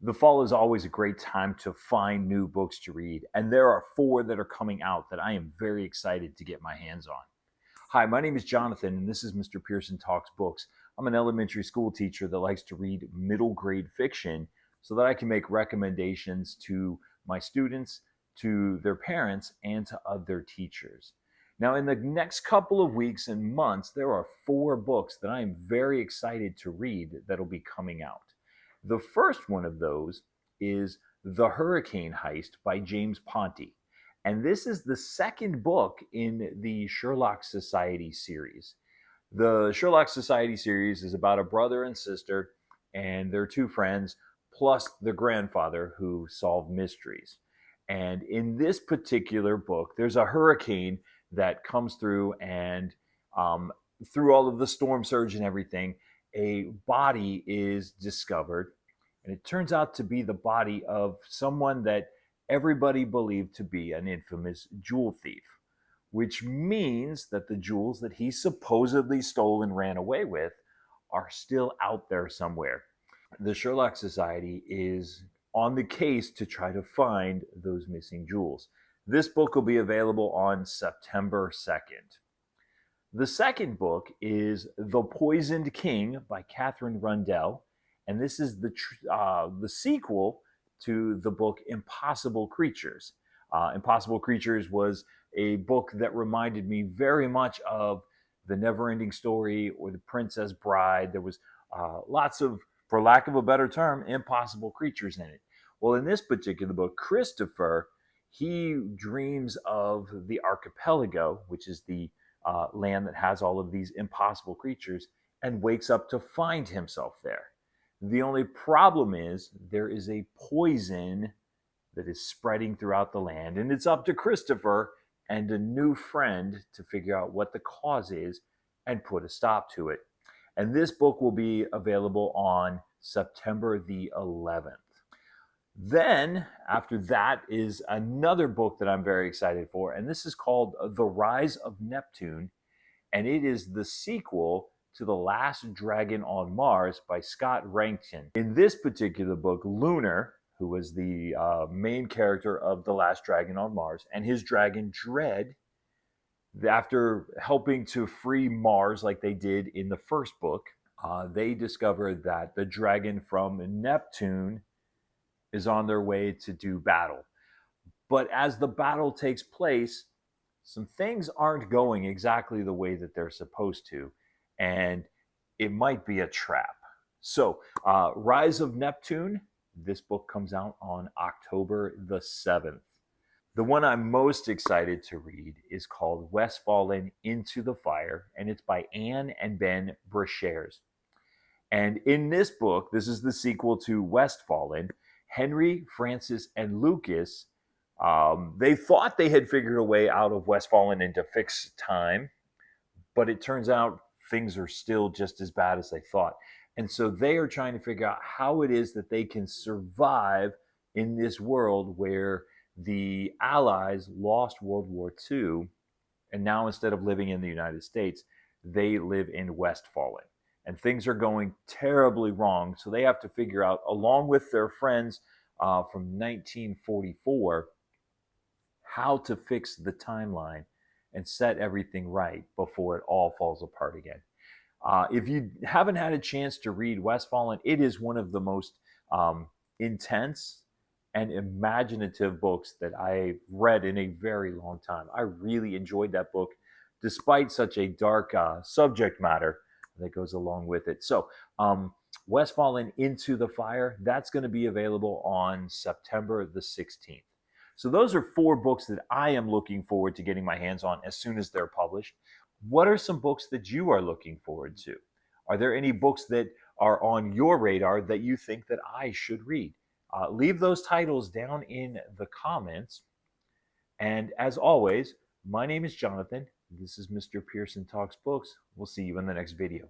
The fall is always a great time to find new books to read, and there are four that are coming out that I am very excited to get my hands on. Hi, my name is Jonathan, and this is Mr. Pearson Talks Books. I'm an elementary school teacher that likes to read middle grade fiction so that I can make recommendations to my students, to their parents, and to other teachers. Now, in the next couple of weeks and months, there are four books that I am very excited to read that'll be coming out. The first one of those is The Hurricane Heist by James Ponti. And this is the second book in the Sherlock Society series. The Sherlock Society series is about a brother and sister and their two friends, plus the grandfather who solve mysteries. And in this particular book, there's a hurricane that comes through, and through all of the storm surge and everything, a body is discovered, and it turns out to be the body of someone that everybody believed to be an infamous jewel thief, which means that the jewels that he supposedly stole and ran away with are still out there somewhere. The Sherlock Society is on the case to try to find those missing jewels. This book will be available on September 2nd. The second book is The Poisoned King by Katherine Rundell, and this is the sequel to the book Impossible Creatures. Impossible Creatures was a book that reminded me very much of The Never-Ending Story or The Princess Bride. There was lots of, for lack of a better term, impossible creatures in it. Well, in this particular book, Christopher, he dreams of the archipelago, which is the land that has all of these impossible creatures, and wakes up to find himself there. The only problem is there is a poison that is spreading throughout the land, and it's up to Christopher and a new friend to figure out what the cause is and put a stop to it. And this book will be available on September the 11th. Then, after that, is another book that I'm very excited for, and this is called The Rise of Neptune, and it is the sequel to The Last Dragon on Mars by Scott Reigntgen. In this particular book, Lunar, who was the main character of The Last Dragon on Mars, and his dragon Dread, after helping to free Mars like they did in the first book, they discovered that the dragon from Neptune is on their way to do battle. But as the battle takes place, some things aren't going exactly the way that they're supposed to, and it might be a trap. So, Rise of Neptune, this book comes out on October the 7th. The one I'm most excited to read is called Westfallen Into the Fire, and it's by Anne and Ben Brchair. And in this book, this is the sequel to Westfallen, Henry, Francis, and Lucas, they thought they had figured a way out of Westfallen into fixed time, but it turns out things are still just as bad as they thought. And so they are trying to figure out how it is that they can survive in this world where the Allies lost World War II, and now instead of living in the United States, they live in Westfallen. And things are going terribly wrong, so they have to figure out, along with their friends from 1944, how to fix the timeline and set everything right before it all falls apart again. If you haven't had a chance to read Westfallen, it is one of the most intense and imaginative books that I've read in a very long time. I really enjoyed that book, despite such a dark subject matter that goes along with it. So, Westfallen Into the Fire, that's going to be available on September the 16th. So those are four books that I am looking forward to getting my hands on as soon as they're published. What are some books that you are looking forward to? Are there any books that are on your radar that you think that I should read? Leave those titles down in the comments. And as always, my name is Jonathan. This is Mr. Pearson Talks Books. We'll see you in the next video.